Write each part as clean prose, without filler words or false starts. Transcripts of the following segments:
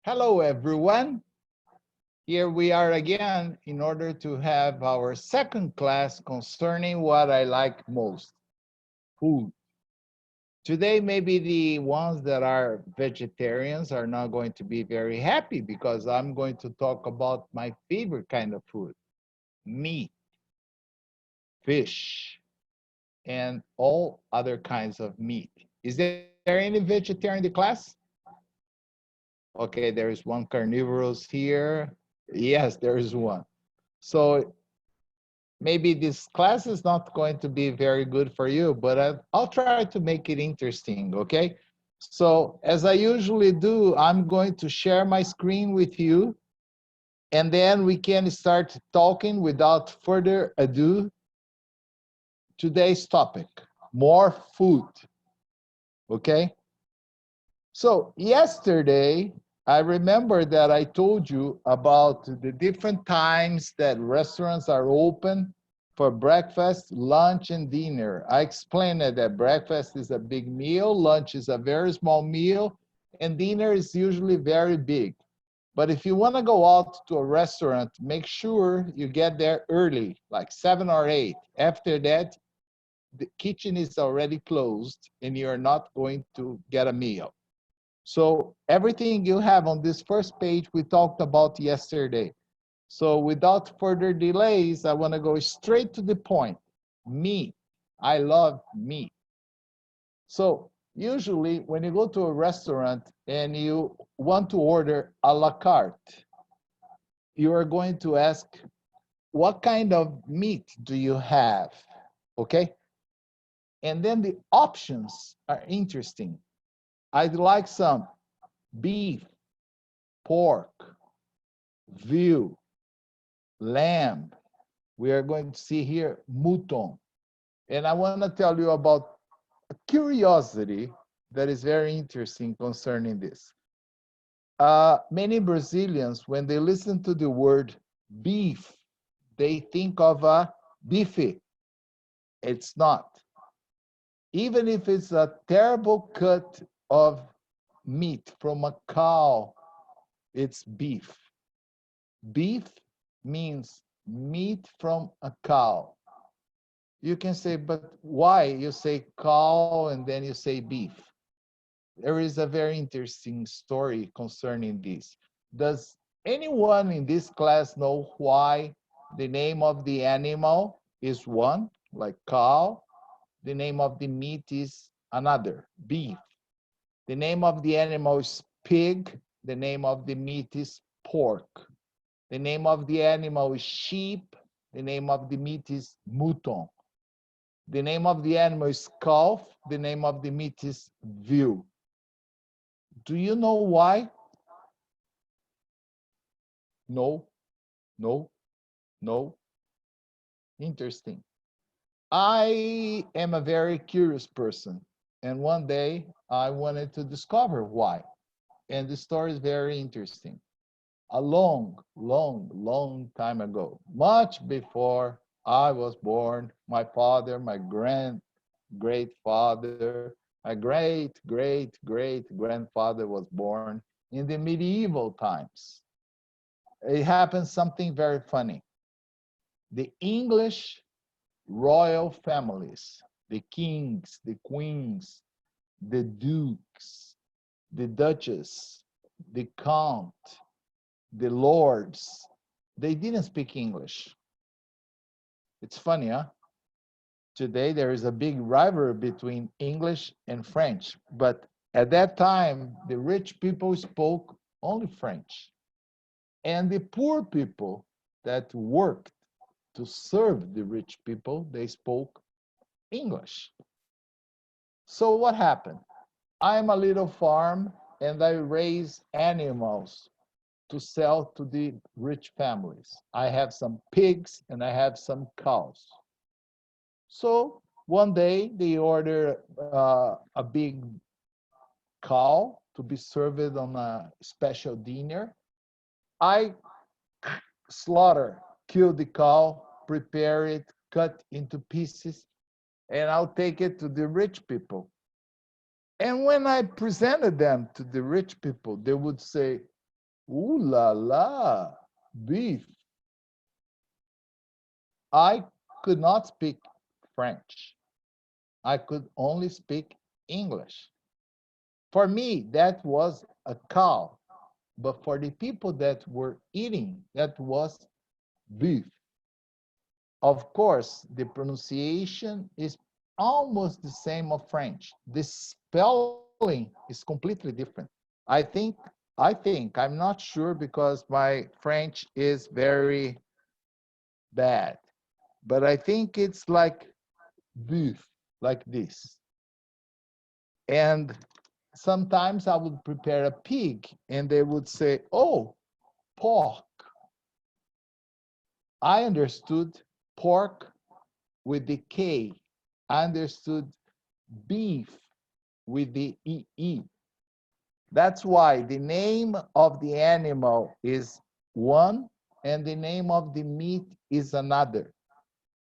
Hello, everyone. Here we are again in order to have our second class concerning what I like most, food. Today, maybe the ones that are vegetarians are not going to be very happy because I'm going to talk about my favorite kind of food, meat, fish, and all other kinds of meat. Is there any vegetarian in the class? Okay, there is one carnivorous here. Yes, there is one. So maybe this class is not going to be very good for you, but I'll try to make it interesting, okay? So as I usually do, I'm going to share my screen with you, and then we can start talking without further ado. Today's topic, more food, okay? So yesterday, I remember that I told you about the different times that restaurants are open for breakfast, lunch, and dinner. I explained that breakfast is a big meal, lunch is a very small meal, and dinner is usually very big. But if you want to go out to a restaurant, make sure you get there early, like 7 or 8. After that, the kitchen is already closed and you're not going to get a meal. So everything you have on this first page, we talked about yesterday. So without further delays, I want to go straight to the point. Meat. I love meat. So usually when you go to a restaurant and you want to order a la carte, you are going to ask, what kind of meat do you have? Okay. And then the options are interesting. I'd like some beef, pork, veal, lamb. We are going to see here mouton. And I want to tell you about a curiosity that is very interesting concerning this. Many Brazilians, when they listen to the word beef, they think of a bife. It's not. Even if it's a terrible cut of meat from a cow, it's beef. Beef means meat from a cow. You can say, but why? You say cow and then you say beef. There is a very interesting story concerning this. Does anyone in this class know why the name of the animal is one, like cow? The name of the meat is another, beef. The name of the animal is pig. The name of the meat is pork. The name of the animal is sheep. The name of the meat is mouton. The name of the animal is calf. The name of the meat is veal. Do you know why? No, no, no. Interesting. I am a very curious person. And one day I wanted to discover why. And the story is very interesting. A long, long, long time ago, much before I was born, my father, my great father, my great grandfather was born in the medieval times. It happened something very funny. The English royal families, the kings, the queens, the dukes, the duchess, the count, the lords, they didn't speak English. It's funny, huh? Today there is a big rivalry between English and French, but at that time the rich people spoke only French, and the poor people that worked to serve the rich people, they spoke English. So what happened? I'm a little farm and I raise animals to sell to the rich families. I have some pigs and I have some cows. So one day they order a big cow to be served on a special dinner. I slaughter, kill the cow, prepare it, cut into pieces, and I'll take it to the rich people. And when I presented them to the rich people, they would say, Ooh la la, beef. I could not speak French. I could only speak English. For me, that was a cow. But for the people that were eating, that was beef. Of course, the pronunciation is almost the same of French. The spelling is completely different. I think, I'm not sure because my French is very bad, but I think it's like beef, like this. And sometimes I would prepare a pig and they would say, oh, pork. I understood pork with the K. I understood beef with the EE. That's why the name of the animal is one and the name of the meat is another.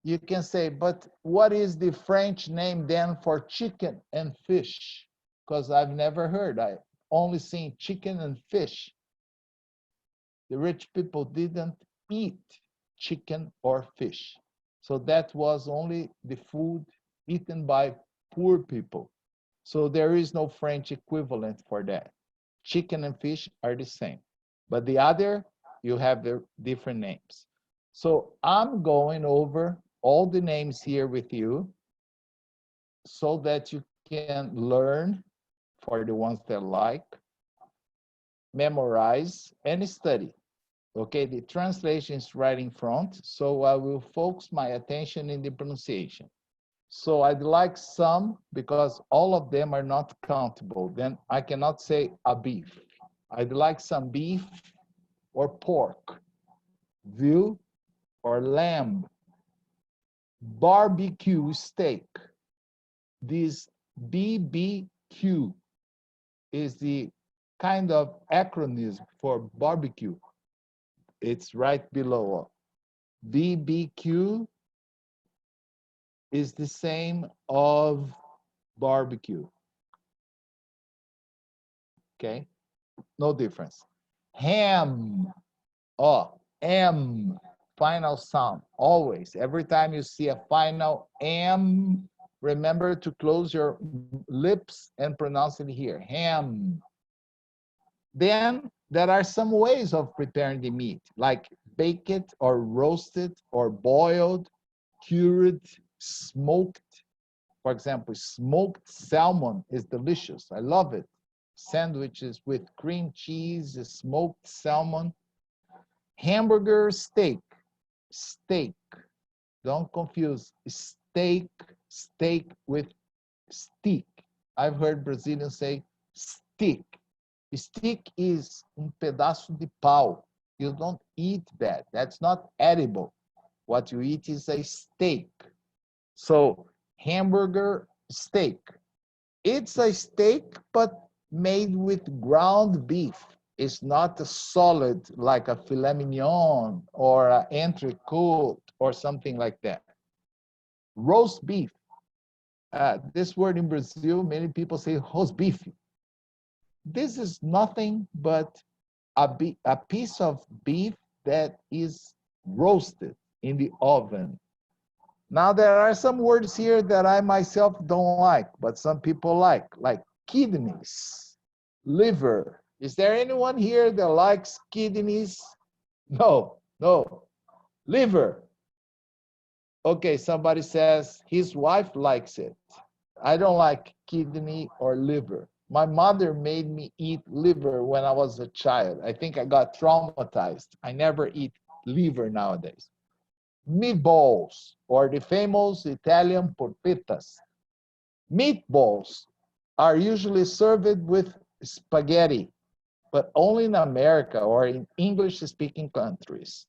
You can say, but what is the French name then for chicken and fish? Because I've never heard. I only seen chicken and fish. The rich people didn't eat chicken or fish. So that was only the food eaten by poor people. So there is no French equivalent for that. Chicken and fish are the same. But the other, you have the different names. So I'm going over all the names here with you so that you can learn for the ones that like, memorize, and study. Okay, the translation is right in front, so I will focus my attention in the pronunciation. So I'd like some because all of them are not countable. Then I cannot say a beef. I'd like some beef or pork, veal or lamb, barbecue steak. This BBQ is the kind of acronym for barbecue. It's right below. BBQ is the same of barbecue. Okay, no difference. Ham. Oh, M, final sound, always. Every time you see a final M, remember to close your lips and pronounce it here, ham. Then there are some ways of preparing the meat, like bake it or roast it or boiled, cured, smoked. For example, smoked salmon is delicious. I love it. Sandwiches with cream cheese, smoked salmon. Hamburger, steak, steak. Don't confuse steak, steak with stick. I've heard Brazilians say stick. Stick is pedaço de pau. You don't eat that. That's not edible. What you eat is a steak. So hamburger, steak. It's a steak, but made with ground beef. It's not a solid like a filet mignon or an entrecote or something like that. Roast beef. This word in Brazil, many people say roast beef. This is nothing but a piece of beef that is roasted in the oven. Now, there are some words here that I myself don't like, but some people like kidneys, liver. Is there anyone here that likes kidneys? No, no. Liver. Okay, somebody says his wife likes it. I don't like kidney or liver. My mother made me eat liver when I was a child. I think I got traumatized. I never eat liver nowadays. Meatballs, or the famous Italian porpettas. Meatballs are usually served with spaghetti, but only in America or in English-speaking countries.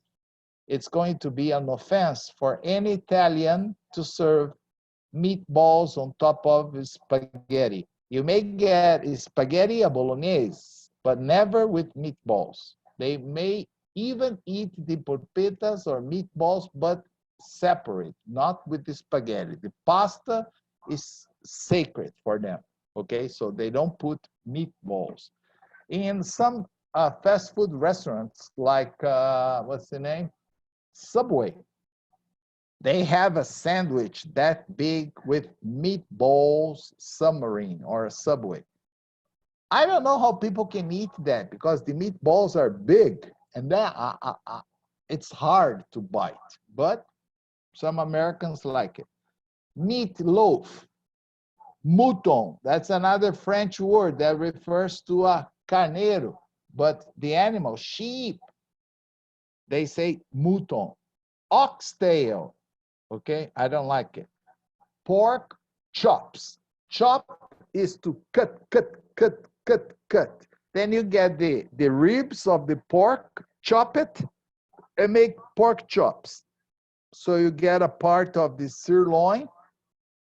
It's going to be an offense for any Italian to serve meatballs on top of spaghetti. You may get spaghetti a bolognese, but never with meatballs. They may even eat the porpettas or meatballs, but separate, not with the spaghetti. The pasta is sacred for them, okay? So they don't put meatballs. In some fast food restaurants like, what's the name? Subway. They have a sandwich that big with meatballs submarine or a Subway. I don't know how people can eat that because the meatballs are big and then it's hard to bite. But some Americans like it. Meat loaf, mouton. That's another French word that refers to a carneiro, but the animal, sheep, they say mouton. Oxtail, okay? I don't like it. Pork chops. Chop is to cut, cut, cut, cut, cut. Then you get the ribs of the pork, chop it, and make pork chops. So you get a part of the sirloin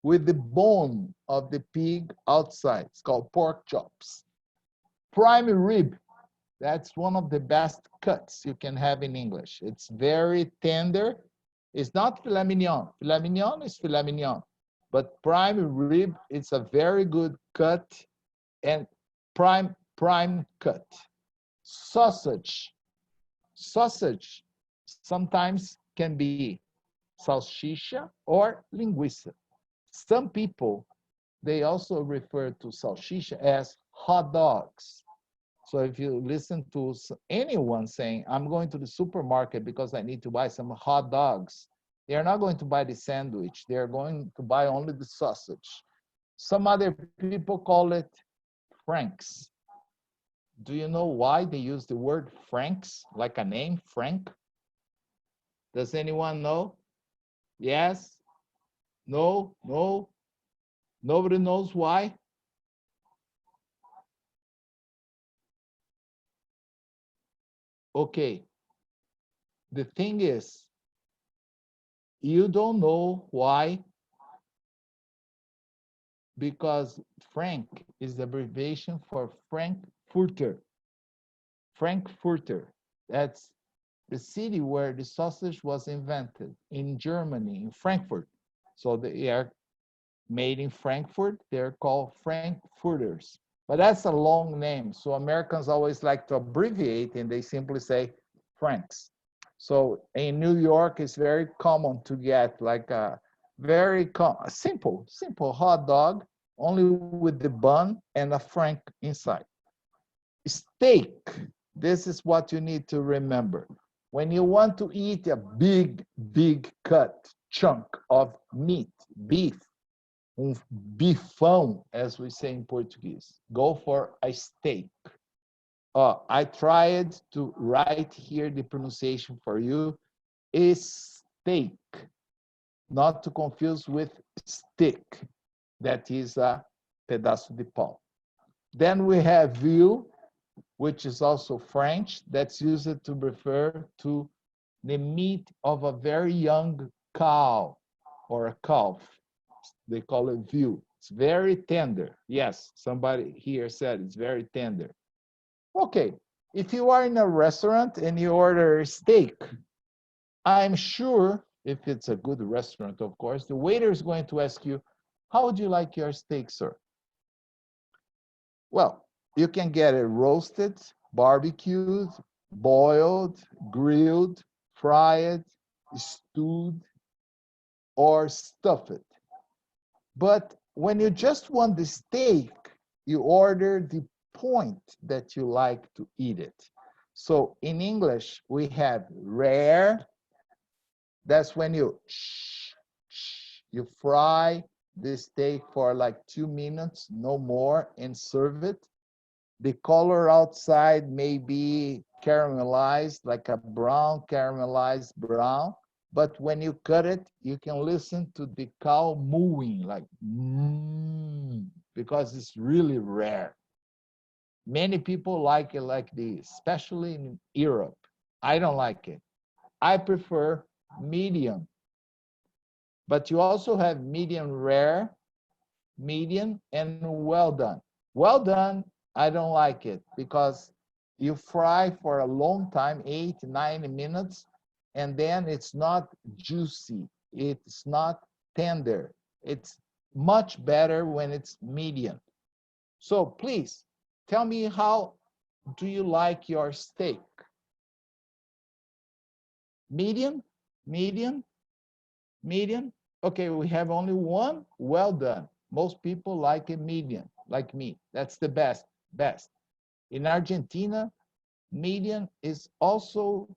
with the bone of the pig outside. It's called pork chops. Prime rib. That's one of the best cuts you can have in English. It's very tender. It's not filet mignon. Filet mignon is filet mignon. But prime rib, it's a very good cut and prime cut. Sausage. Sausage sometimes can be salsicha or linguiça. Some people, they also refer to salsicha as hot dogs. So if you listen to anyone saying, I'm going to the supermarket because I need to buy some hot dogs, they're not going to buy the sandwich. They're going to buy only the sausage. Some other people call it franks. Do you know why they use the word franks, like a name, Frank? Does anyone know? Yes? No? No? Nobody knows why? Okay. The thing is, you don't know why, because Frank is the abbreviation for Frankfurter. Frankfurter. That's the city where the sausage was invented in Germany, in Frankfurt. So they are made in Frankfurt. They're called Frankfurters. But that's a long name. So Americans always like to abbreviate and they simply say Franks. So in New York, it's very common to get like a very simple hot dog, only with the bun and a Frank inside. Steak. This is what you need to remember. When you want to eat a big cut chunk of meat, beef, bifão, as we say in Portuguese, go for a steak. I tried to write here the pronunciation for you. Is steak, not to confuse with stick. That is a pedaço de pau. Then we have veal, which is also French. That's used to refer to the meat of a very young cow or a calf. They call it veal. It's very tender. Yes, somebody here said it's very tender. Okay, if you are in a restaurant and you order a steak, I'm sure, if it's a good restaurant, of course, the waiter is going to ask you, how would you like your steak, sir? Well, you can get it roasted, barbecued, boiled, grilled, fried, stewed, or stuffed. But when you just want the steak, you order the point that you like to eat it. So in English, we have rare. That's when you fry the steak for like 2 minutes, no more, and serve it. The color outside may be caramelized, like a brown, caramelized brown. But when you cut it, you can listen to the cow mooing, like, because it's really rare. Many people like it like this, especially in Europe. I don't like it. I prefer medium. But you also have medium rare, medium, and well done. Well done, I don't like it because you fry for a long time, 8, 9 minutes, and then it's not juicy. It's not tender. It's much better when it's medium. So please tell me how do you like your steak? Medium, medium, medium. Okay, we have only one. Well done. Most people like a medium, like me. That's the best, best. In Argentina, medium is also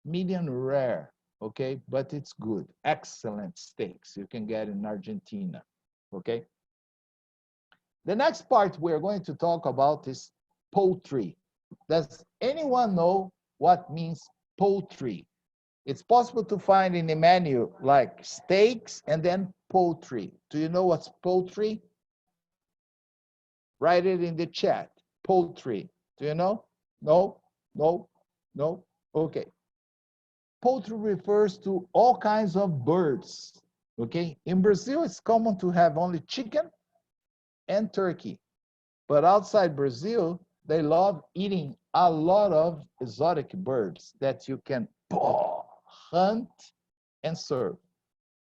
medium rare, okay? But it's good. Excellent steaks you can get in Argentina, okay? The next part we're going to talk about is poultry. Does anyone know what means poultry? It's possible to find in the menu like steaks and then poultry. Do you know what's poultry? Write it in the chat. Poultry. Do you know? No? No? No? Okay. Poultry refers to all kinds of birds. Okay? In Brazil, it's common to have only chicken and turkey. But outside Brazil, they love eating a lot of exotic birds that you can hunt and serve.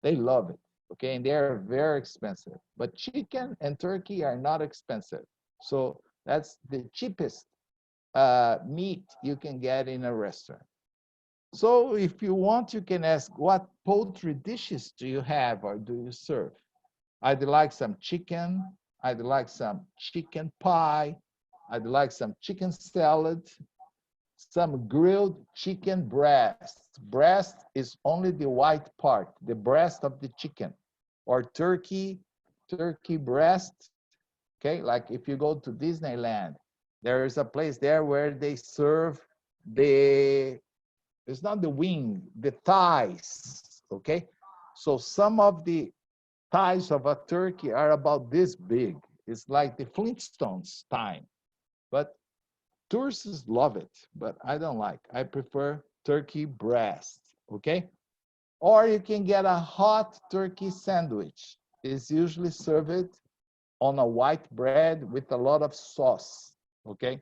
They love it, okay? And they're very expensive. But chicken and turkey are not expensive. So that's the cheapest meat you can get in a restaurant. So if you want, you can ask, what poultry dishes do you have or do you serve? I'd like some chicken. I'd like some chicken pie. I'd like some chicken salad, some grilled chicken breast. Breast is only the white part, the breast of the chicken, or turkey breast. Okay, like if you go to Disneyland, there is a place there where they serve it's not the wing, the thighs, okay? So some of the thighs of a turkey are about this big. It's like the Flintstones time. But tourists love it, but I don't like. I prefer turkey breast, okay? Or you can get a hot turkey sandwich. It's usually served on a white bread with a lot of sauce, okay?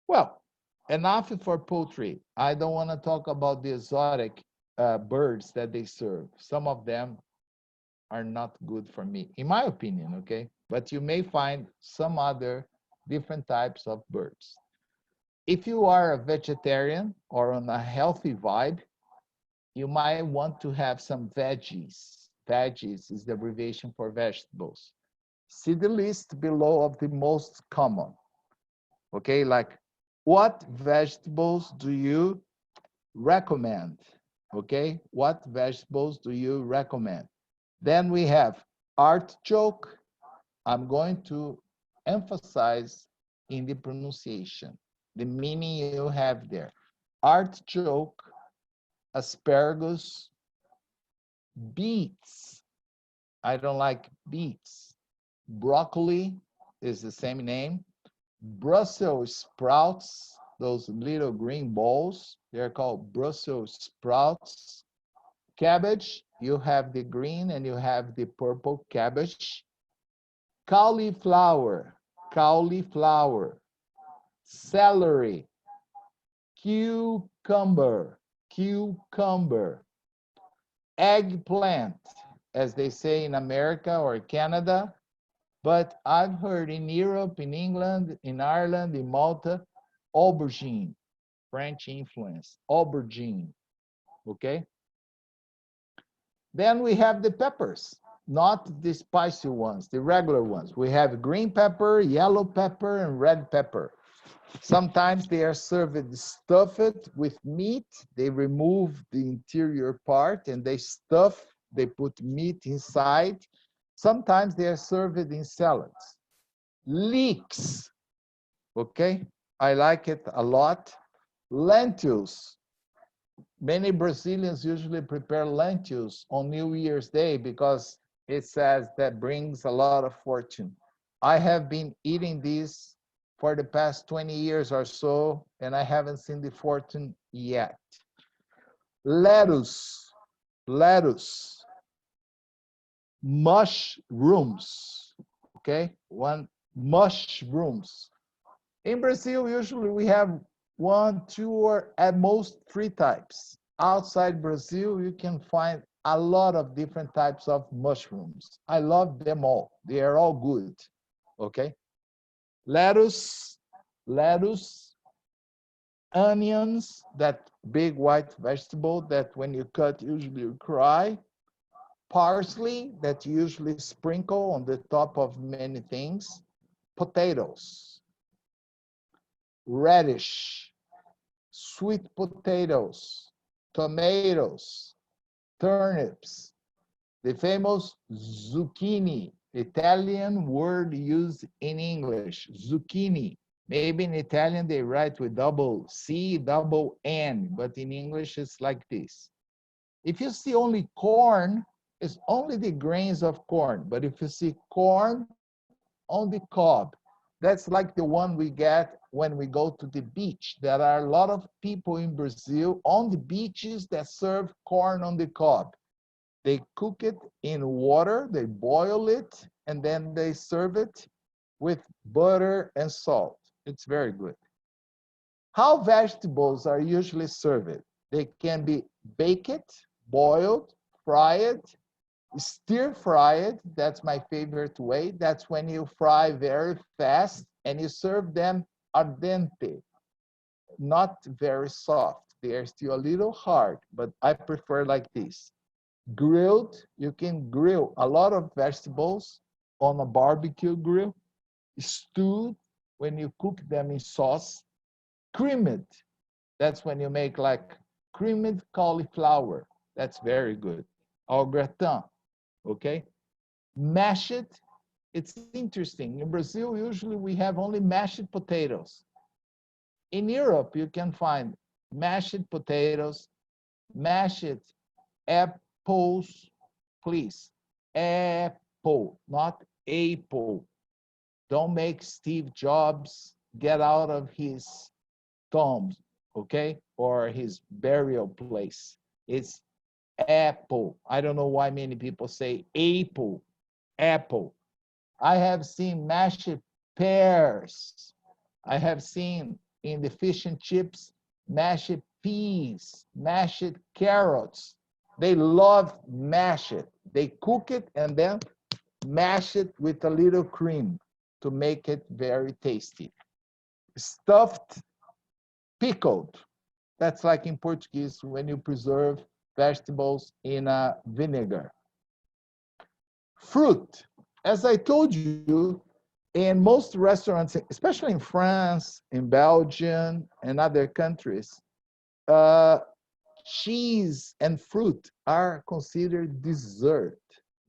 Well, enough for poultry. I don't want to talk about the exotic birds that they serve. Some of them are not good for me, in my opinion, okay? But you may find some other different types of birds. If you are a vegetarian or on a healthy vibe, you might want to have some veggies. Veggies is the abbreviation for vegetables. See the list below of the most common. Okay, like what vegetables do you recommend? Okay, what vegetables do you recommend? Then we have artichoke. I'm going to emphasize in the pronunciation, the meaning you have there. Artichoke, asparagus, beets. I don't like beets. Broccoli is the same name. Brussels sprouts, those little green balls, they're called Brussels sprouts. Cabbage, you have the green and you have the purple cabbage. Cauliflower, cauliflower. Celery, cucumber, cucumber. Eggplant, as they say in America or Canada, but I've heard in Europe, in England, in Ireland, in Malta, aubergine, French influence, aubergine, okay? Then we have the peppers, not the spicy ones, the regular ones. We have green pepper, yellow pepper, and red pepper. Sometimes they are served stuffed with meat. They remove the interior part and they stuff, they put meat inside. Sometimes they are served in salads. Leeks, okay? I like it a lot. Lentils. Many Brazilians usually prepare lentils on New Year's Day because it says that brings a lot of fortune. I have been eating these for the past 20 years or so, and I haven't seen the fortune yet. Lettuce, lettuce. Mushrooms, okay? Mushrooms. In Brazil, usually we have 1, 2, or at most 3 types. Outside Brazil, you can find a lot of different types of mushrooms. I love them all. They are all good, okay? Lettuce, lettuce, onions, that big white vegetable that when you cut, usually you cry, parsley that you usually sprinkle on the top of many things, potatoes, radish, sweet potatoes, tomatoes, turnips, the famous zucchini, Italian word used in English, zucchini. Maybe in Italian they write with double C, double N, but in English it's like this. If you see only corn, it's only the grains of corn. But if you see corn on the cob, that's like the one we get when we go to the beach. There are a lot of people in Brazil on the beaches that serve corn on the cob. They cook it in water, they boil it, and then they serve it with butter and salt. It's very good. How vegetables are usually served? They can be baked, boiled, fried, stir-fried. That's my favorite way. That's when you fry very fast and you serve them al dente, not very soft. They are still a little hard, but I prefer like this. Grilled, you can grill a lot of vegetables on a barbecue grill. Stewed, when you cook them in sauce. Creamed, that's when you make like creamed cauliflower. That's very good. Or gratin, okay? Mashed, it's interesting. In Brazil, usually we have only mashed potatoes. In Europe, you can find mashed potatoes, mashed apples, please. Apple, not apple. Don't make Steve Jobs get out of his tomb, okay? Or his burial place. It's apple. I don't know why many people say apple, apple. I have seen mashed pears. I have seen in the fish and chips, mashed peas, mashed carrots. They love mash it. They cook it and then mash it with a little cream to make it very tasty. Stuffed, pickled. That's like in Portuguese when you preserve vegetables in a vinegar. Fruit. As I told you, in most restaurants, especially in France, in Belgium, and other countries, uh, cheese and fruit are considered dessert,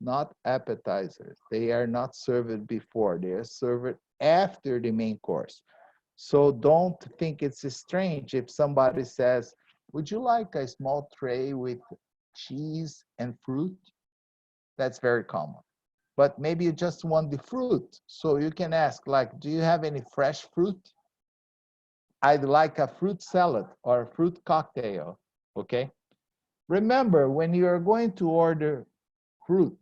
not appetizers. They are not served before, they are served after the main course. So don't think it's strange if somebody says, would you like a small tray with cheese and fruit? That's very common. But maybe you just want the fruit. So you can ask, like, do you have any fresh fruit? I'd like a fruit salad or a fruit cocktail, okay? Remember, when you are going to order fruit,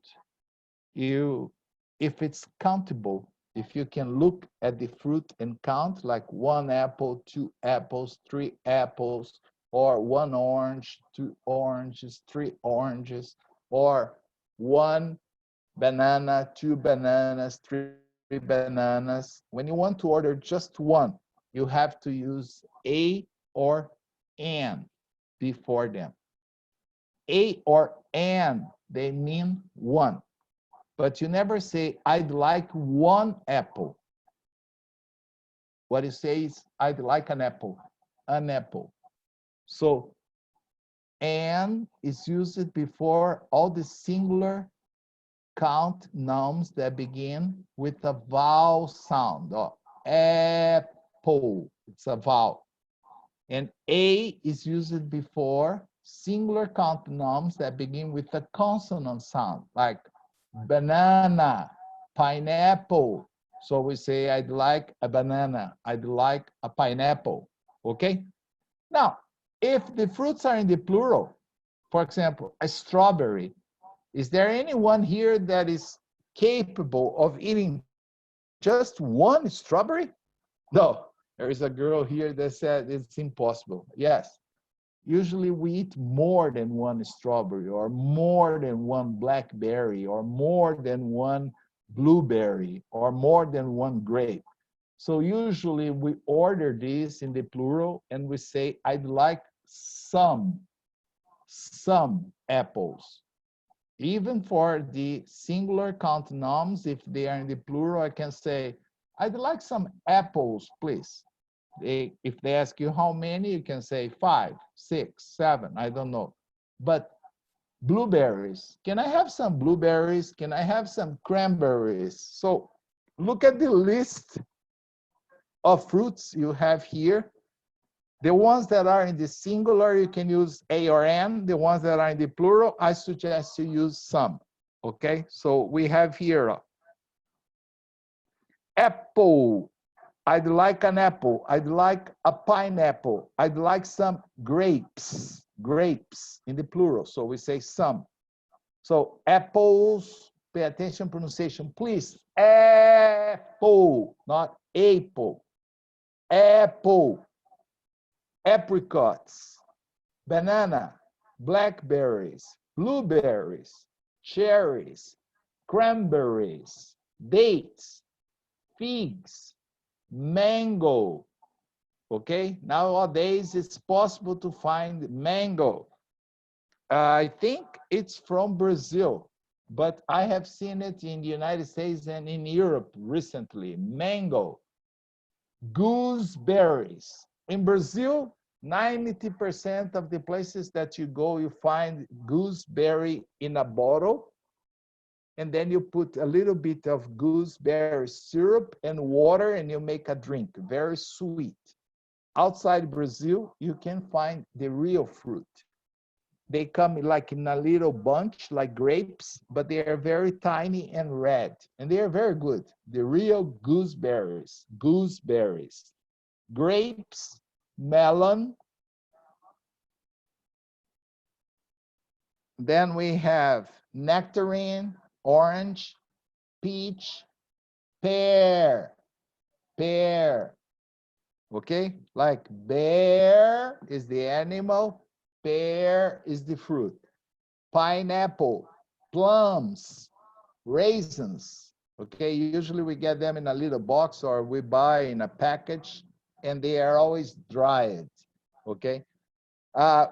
if it's countable, if you can look at the fruit and count, like 1 apple, 2 apples, 3 apples, or 1 orange, 2 oranges, 3 oranges, or 1 banana, 2 bananas, 3 bananas. When you want to order just one, you have to use a or an before them. A or an, they mean one. But you never say, I'd like 1 apple. What you say is, I'd like an apple, an apple. So, and is used before all the singular count nouns that begin with a vowel sound. Oh, apple, it's a vowel. And a is used before singular count nouns that begin with a consonant sound, like banana, pineapple. So we say, I'd like a banana, I'd like a pineapple, okay? Now, if the fruits are in the plural, for example, a strawberry, is there anyone here that is capable of eating just 1 strawberry? No, there is a girl here that said it's impossible. Yes, usually we eat more than 1 strawberry or more than 1 blackberry or more than 1 blueberry or more than 1 grape. So usually we order this in the plural and we say, I'd like some apples. Even for the singular count nouns, if they are in the plural, I can say, I'd like some apples, please. If they ask you how many, you can say 5, 6, 7, I don't know. But blueberries, can I have some blueberries? Can I have some cranberries? So look at the list of fruits you have here. The ones that are in the singular, you can use a or an. The ones that are in the plural, I suggest you use some. Okay, so we have here apple. I'd like an apple. I'd like a pineapple. I'd like some grapes. Grapes in the plural, so we say some. So apples, pay attention pronunciation, please. Apple, not apple. Apple. Apricots, banana, blackberries, blueberries, cherries, cranberries, dates, figs, mango. Okay, nowadays it's possible to find mango. I think it's from Brazil, but I have seen it in the United States and in Europe recently. Mango, gooseberries. In Brazil, 90% of the places that you go, you find gooseberry in a bottle, and then you put a little bit of gooseberry syrup and water, and you make a drink, very sweet. Outside Brazil, you can find the real fruit. They come like in a little bunch, like grapes, but they are very tiny and red, and they are very good. The real gooseberries, gooseberries. Grapes, melon. Then we have nectarine, orange, peach, pear, pear. Okay, like bear is the animal, pear is the fruit. Pineapple, plums, raisins. Okay, usually we get them in a little box or we buy in a package, and they are always dried. Okay,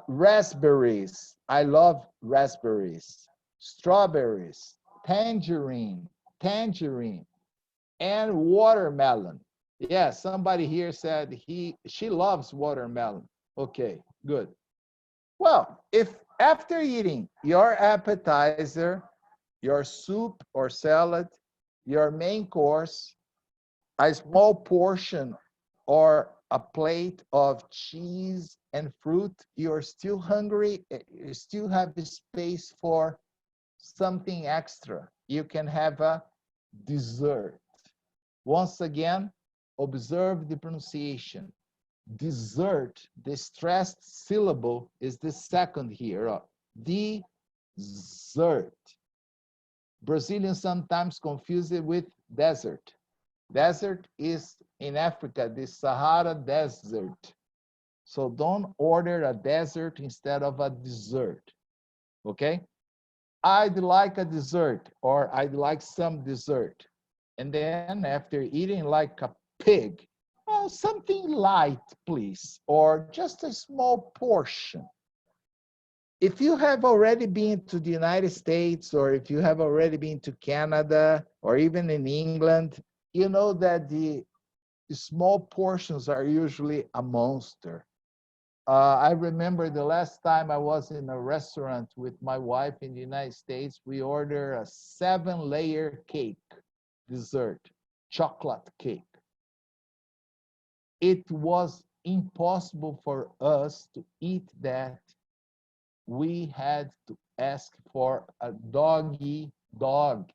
raspberries. I love raspberries. Strawberries, tangerine, and watermelon. Yeah, somebody here said she loves watermelon. Okay, good. Well, if after eating your appetizer, your soup or salad, your main course, a small portion or a plate of cheese and fruit, you're still hungry, you still have space for something extra. You can have a dessert. Once again, observe the pronunciation. Dessert, the stressed syllable is the second here. Dessert. Brazilians sometimes confuse it with desert. Desert is in Africa, the Sahara Desert. So don't order a desert instead of a dessert, okay? I'd like a dessert, or I'd like some dessert. And then after eating like a pig, oh, something light, please, or just a small portion. If you have already been to the United States, or if you have already been to Canada, or even in England, you know that the small portions are usually a monster. I remember the last time I was in a restaurant with my wife in the United States, we ordered a 7-layer cake, dessert, chocolate cake. It was impossible for us to eat that. We had to ask for a doggy bag.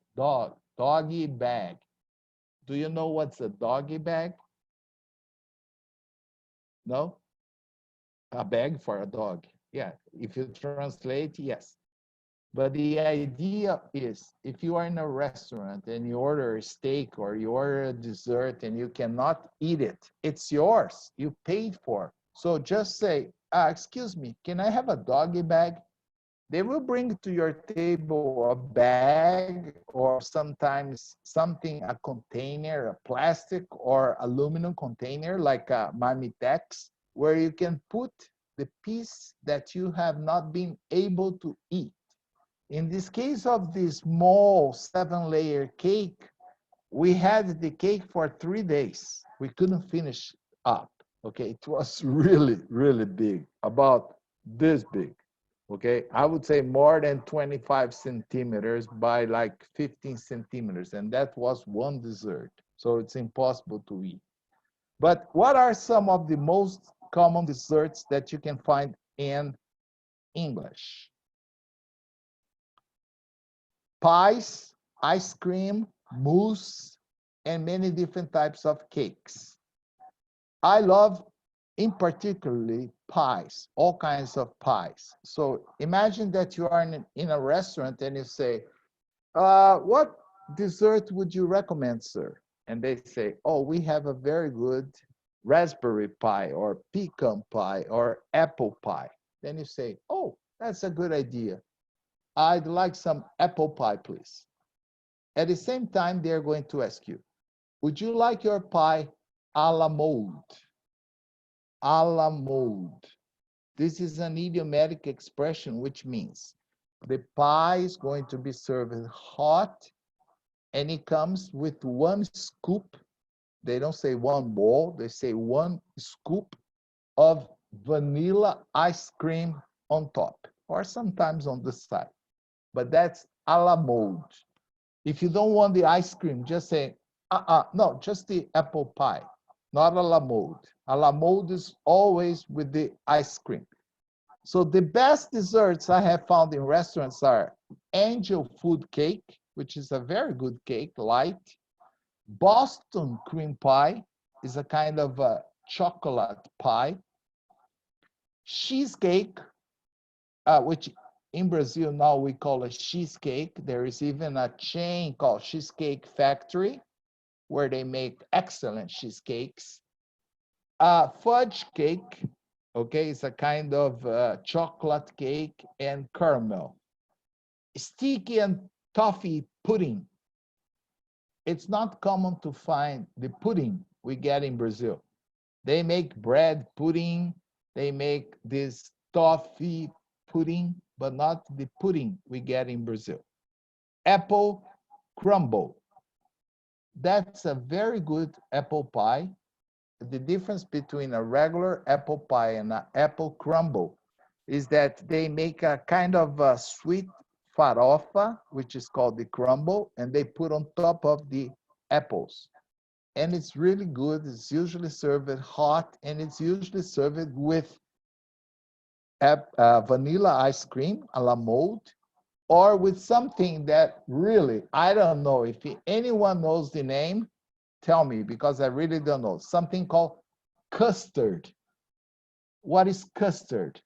Do you know what's a doggy bag? No? A bag for a dog. Yeah, if you translate, yes. But the idea is, if you are in a restaurant and you order a steak or you order a dessert and you cannot eat it, it's yours. You paid for. So just say, excuse me, can I have a doggy bag? They will bring to your table a bag or sometimes something, a container, a plastic or aluminum container like a Marmitex, where you can put the piece that you have not been able to eat. In this case of the small 7-layer cake, we had the cake for 3 days. We couldn't finish up. Okay, it was really, really big, about this big. Okay, I would say more than 25 centimeters by like 15 centimeters, and that was one dessert. So it's impossible to eat. But what are some of the most common desserts that you can find in English? Pies, ice cream, mousse, and many different types of cakes. I love, in particularly, pies, all kinds of pies. So imagine that you are in a restaurant and you say, what dessert would you recommend, sir? And they say, oh, we have a very good raspberry pie or pecan pie or apple pie. Then you say, oh, that's a good idea. I'd like some apple pie, please. At the same time, they're going to ask you, would you like your pie a la mode? A la mode. This is an idiomatic expression, which means the pie is going to be served hot and it comes with one scoop. They don't say one bowl, they say one scoop of vanilla ice cream on top, or sometimes on the side. But that's a la mode. If you don't want the ice cream, just say, no, just the apple pie, not a la mode. A la mode is always with the ice cream. So the best desserts I have found in restaurants are angel food cake, which is a very good cake, light. Boston cream pie is a kind of a chocolate pie. Cheesecake, which in Brazil now we call a cheesecake. There is even a chain called Cheesecake Factory, where they make excellent cheesecakes. Fudge cake, okay, it's a kind of chocolate cake and caramel. Sticky and toffee pudding. It's not common to find the pudding we get in Brazil. They make bread pudding, they make this toffee pudding, but not the pudding we get in Brazil. Apple crumble. That's a very good apple pie. The difference between a regular apple pie and an apple crumble is that they make a kind of a sweet farofa, which is called the crumble, and they put on top of the apples. And it's really good. It's usually served hot, and it's usually served with vanilla ice cream a la mode, or with something that really, I don't know if anyone knows the name, tell me, because I really don't know. Something called custard. What is custard?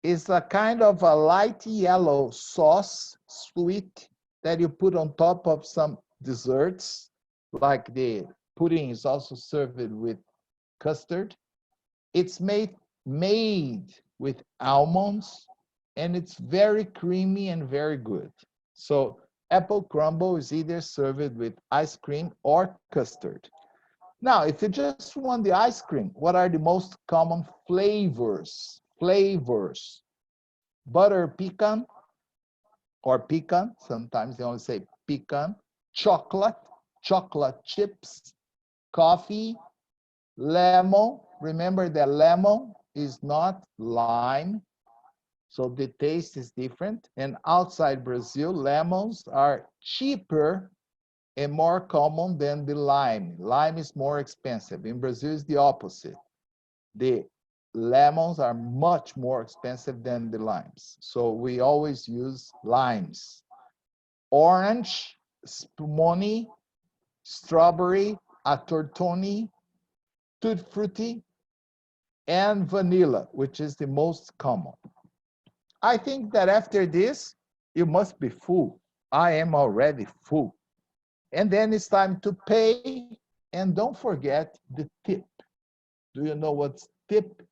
It's a kind of a light yellow sauce, sweet, that you put on top of some desserts, like the pudding is also served with custard. It's made with almonds, and it's very creamy and very good. So apple crumble is either served with ice cream or custard. Now, if you just want the ice cream, what are the most common flavors? Flavors. Butter pecan or pecan, sometimes they only say pecan, chocolate, chocolate chips, coffee, lemon. Remember that lemon is not lime, so the taste is different. And outside Brazil, lemons are cheaper and more common than the lime. Lime is more expensive. In Brazil, it's the opposite. The lemons are much more expensive than the limes. So we always use limes. Orange, spumoni, strawberry, a tortoni, tutti frutti, and vanilla, which is the most common. I think that after this, you must be full. I am already full. And then it's time to pay. And don't forget the tip. Do you know what's tip?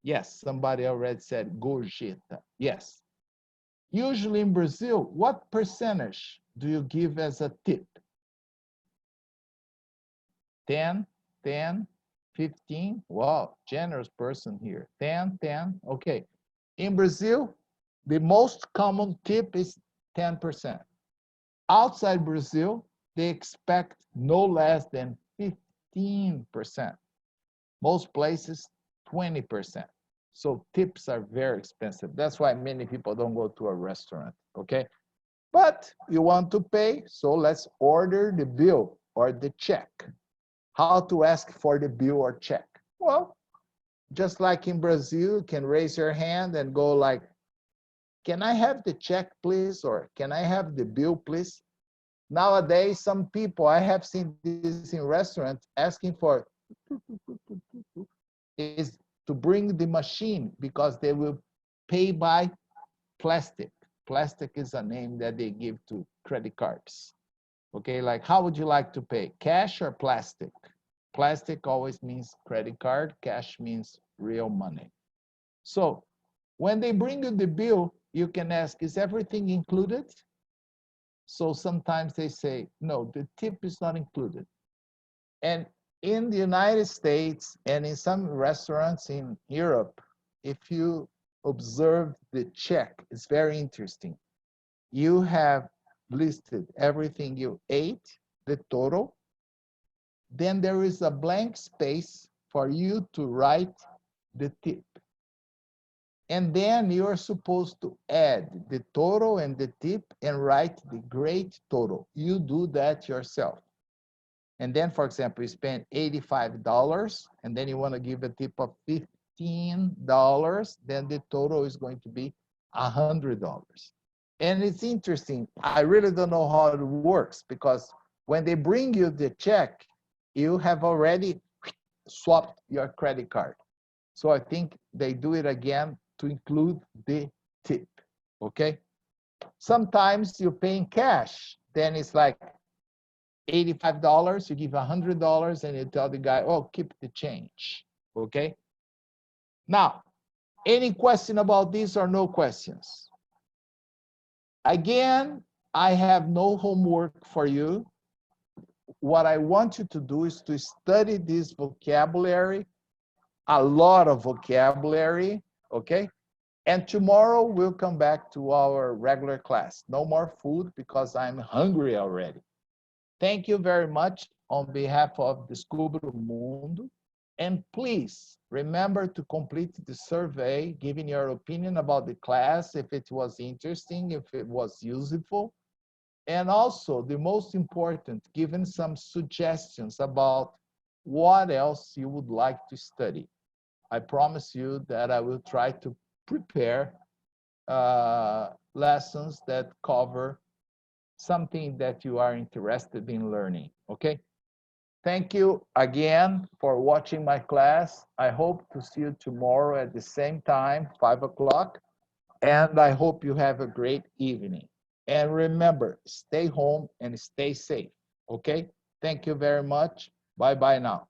Yes, somebody already said gorjeta. Yes. Usually in Brazil, what percentage do you give as a tip? 10, 10, 15. Wow, generous person here. 10, 10. Okay. In Brazil, the most common tip is 10%. Outside Brazil, they expect no less than 15%. Most places, 20%. So tips are very expensive. That's why many people don't go to a restaurant, okay? But you want to pay, so let's order the bill or the check. How to ask for the bill or check? Well, just like in Brazil, you can raise your hand and go like, can I have the check, please? Or can I have the bill, please? Nowadays, some people, I have seen this in restaurants, asking for is to bring the machine because they will pay by plastic. Plastic is a name that they give to credit cards. Okay, like how would you like to pay? Cash or plastic? Plastic always means credit card, cash means real money. So when they bring you the bill, you can ask, is everything included? So sometimes they say, no, the tip is not included. And in the United States and in some restaurants in Europe, if you observe the check, it's very interesting. You have listed everything you ate, the total. Then there is a blank space for you to write the tip. And then you are supposed to add the total and the tip and write the great total. You do that yourself. And then, for example, you spend $85 and then you want to give a tip of $15, then the total is going to be $100. And it's interesting. I really don't know how it works because when they bring you the check, you have already swapped your credit card. So I think they do it again to include the tip, okay? Sometimes you pay in cash, then it's like $85, you give $100 and you tell the guy, oh, keep the change, okay? Now, any question about this or no questions? Again, I have no homework for you. What I want you to do is to study this vocabulary, a lot of vocabulary, okay? And tomorrow we'll come back to our regular class. No more food because I'm hungry already. Thank you very much on behalf of Descubra Mundo. And please remember to complete the survey, giving your opinion about the class, if it was interesting, if it was useful. And also, the most important, giving some suggestions about what else you would like to study. I promise you that I will try to prepare lessons that cover something that you are interested in learning, okay? Thank you again for watching my class. I hope to see you tomorrow at the same time, 5 o'clock. And I hope you have a great evening. And remember, stay home and stay safe, okay? Thank you very much. Bye-bye now.